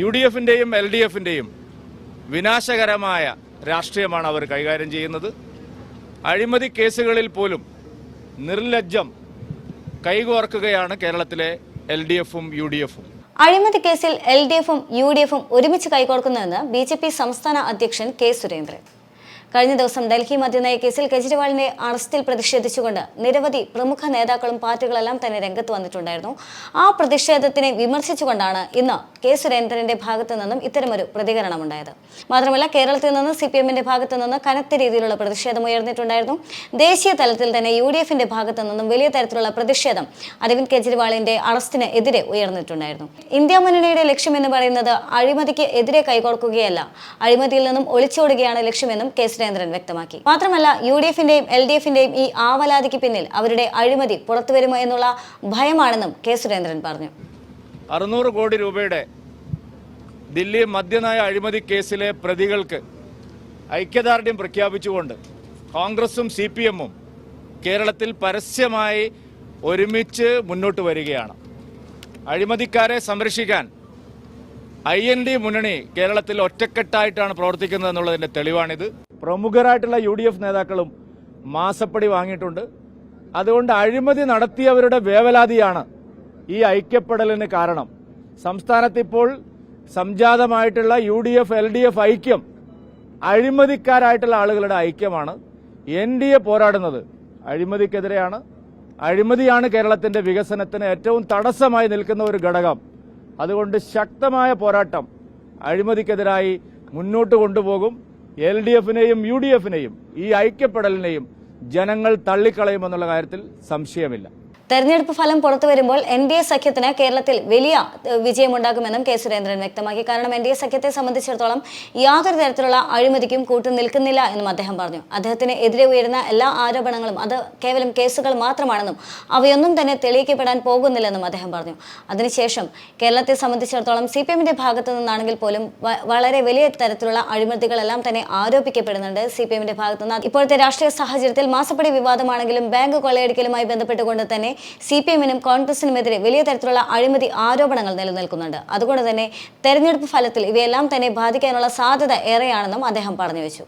UDF-ന്റെയും LDF-ന്റെയും വിനാശകരമായ രാഷ്ട്രീയമാണ് അവർ കൈകാര്യം ചെയ്യുന്നത്. അഴിമതി കേസുകളിൽ പോലും നിർലജ്ജം കൈകോർക്കുകയാണ് കേരളത്തിലെ LDF-ഉം UDF-ഉം. അഴിമതി കേസിൽ LDF-ഉം UDF-ഉം ഒരുമിച്ച് കൈകോർക്കുന്നുവെന്ന് BJP സംസ്ഥാന അധ്യക്ഷൻ കെ സുരേന്ദ്രൻ. കഴിഞ്ഞ ദിവസം ഡൽഹി മദ്യനയ കേസിൽ കെജ്രിവാളിന്റെ അറസ്റ്റിൽ പ്രതിഷേധിച്ചുകൊണ്ട് നിരവധി പ്രമുഖ നേതാക്കളും പാർട്ടികളെല്ലാം തന്നെ രംഗത്ത് വന്നിട്ടുണ്ടായിരുന്നു. ആ പ്രതിഷേധത്തിനെ വിമർശിച്ചുകൊണ്ടാണ് ഇന്ന് കെ സുരേന്ദ്രന്റെ ഭാഗത്തു നിന്നും ഇത്തരമൊരു പ്രതികരണമുണ്ടായത്. മാത്രമല്ല, കേരളത്തിൽ നിന്ന് CPM-ന്റെ ഭാഗത്തു നിന്ന് കനത്ത രീതിയിലുള്ള പ്രതിഷേധം ഉയർന്നിട്ടുണ്ടായിരുന്നു. ദേശീയ തലത്തിൽ തന്നെ UDF-ന്റെ ഭാഗത്തു നിന്നും വലിയ തരത്തിലുള്ള പ്രതിഷേധം അരവിന്ദ് കെജ്രിവാളിന്റെ അറസ്റ്റിന് എതിരെ ഉയർന്നിട്ടുണ്ടായിരുന്നു. ഇന്ത്യ മുന്നണിയുടെ ലക്ഷ്യമെന്ന് പറയുന്നത് അഴിമതിക്ക് എതിരെ കൈകോർക്കുകയല്ല, അഴിമതിയിൽ നിന്നും ഒളിച്ചോടുകയാണ് ലക്ഷ്യമെന്നും കെ സുരേന്ദ്രൻ വ്യക്തമാക്കി. മാത്രമല്ല, UDF-ന്റെയും LDF-ന്റെയും ഈ ആവലാതിക്ക് പിന്നിൽ അവരുടെ അഴിമതി പുറത്തുവരുമോ എന്നുള്ള ഭയമാണെന്നും കെ സുരേന്ദ്രൻ പറഞ്ഞു. 600 കോടി രൂപയുടെ ദില്ലി മദ്യനയ അഴിമതി കേസിലെ പ്രതികൾക്ക് ഐക്യദാർഢ്യം പ്രഖ്യാപിച്ചുകൊണ്ട് കോൺഗ്രസും CPM-ഉം കേരളത്തിൽ പരസ്യമായി ഒരുമിച്ച് മുന്നോട്ട് വരികയാണ്. അഴിമതിക്കാരെ സംരക്ഷിക്കാൻ IND മുന്നണി കേരളത്തിൽ ഒറ്റക്കെട്ടായിട്ടാണ് പ്രവർത്തിക്കുന്നത് എന്നുള്ളതിന്റെ തെളിവാണിത്. പ്രമുഖരായിട്ടുള്ള UDF നേതാക്കളും മാസപ്പടി വാങ്ങിയിട്ടുണ്ട്. അതുകൊണ്ട് അഴിമതി നടത്തിയവരുടെ വേവലാതിയാണ് ഈ ഐക്യപ്പെടലിന് കാരണം. സംസ്ഥാനത്ത് ഇപ്പോൾ സംജാതമായിട്ടുള്ള UDF LDF ഐക്യം അഴിമതിക്കാരായിട്ടുള്ള ആളുകളുടെ ഐക്യമാണ്. NDA പോരാടുന്നത് അഴിമതിക്കെതിരെയാണ്. അഴിമതിയാണ് കേരളത്തിന്റെ വികസനത്തിന് ഏറ്റവും തടസ്സമായി നിൽക്കുന്ന ഒരു ഘടകം. അതുകൊണ്ട് ശക്തമായ പോരാട്ടം അഴിമതിക്കെതിരായി മുന്നോട്ട് കൊണ്ടുപോകും. LDF-നെയും UDF-നെയും ഈ ഐക്യപ്പെടലിനെയും ജനങ്ങൾ തള്ളിക്കളയുമെന്നുള്ള കാര്യത്തിൽ സംശയമില്ല. തെരഞ്ഞെടുപ്പ് ഫലം പുറത്തു വരുമ്പോൾ NDA സഖ്യത്തിന് കേരളത്തിൽ വലിയ വിജയമുണ്ടാകുമെന്നും കെ സുരേന്ദ്രൻ വ്യക്തമാക്കി. കാരണം NDA സഖ്യത്തെ സംബന്ധിച്ചിടത്തോളം യാതൊരു തരത്തിലുള്ള അഴിമതിക്കും കൂട്ടു നിൽക്കുന്നില്ല എന്നും അദ്ദേഹം പറഞ്ഞു. അദ്ദേഹത്തിന് എതിരെ ഉയരുന്ന എല്ലാ ആരോപണങ്ങളും അത് കേവലം കേസുകൾ മാത്രമാണെന്നും അവയൊന്നും തന്നെ തെളിയിക്കപ്പെടാൻ പോകുന്നില്ലെന്നും അദ്ദേഹം പറഞ്ഞു. അതിനുശേഷം കേരളത്തെ സംബന്ധിച്ചിടത്തോളം CPM-ന്റെ ഭാഗത്തു നിന്നാണെങ്കിൽ പോലും വളരെ വലിയ തരത്തിലുള്ള അഴിമതികളെല്ലാം തന്നെ ആരോപിക്കപ്പെടുന്നുണ്ട് CPM-ന്റെ ഭാഗത്തുനിന്ന്. ഇപ്പോഴത്തെ രാഷ്ട്രീയ സാഹചര്യത്തിൽ മാസപ്പടി വിവാദമാണെങ്കിലും ബാങ്ക് കൊള്ളയടിക്കലുമായി ബന്ധപ്പെട്ടുകൊണ്ട് തന്നെ CPM-നും കോൺഗ്രസിനുമെതിരെ വലിയ തരത്തിലുള്ള അഴിമതി ആരോപണങ്ങൾ നിലനിൽക്കുന്നുണ്ട്. അതുകൊണ്ട് തന്നെ തെരഞ്ഞെടുപ്പ് ഫലത്തിൽ ഇവയെല്ലാം തന്നെ ബാധിക്കാനുള്ള സാധ്യത ഏറെയാണെന്നും അദ്ദേഹം പറഞ്ഞു വെച്ചു.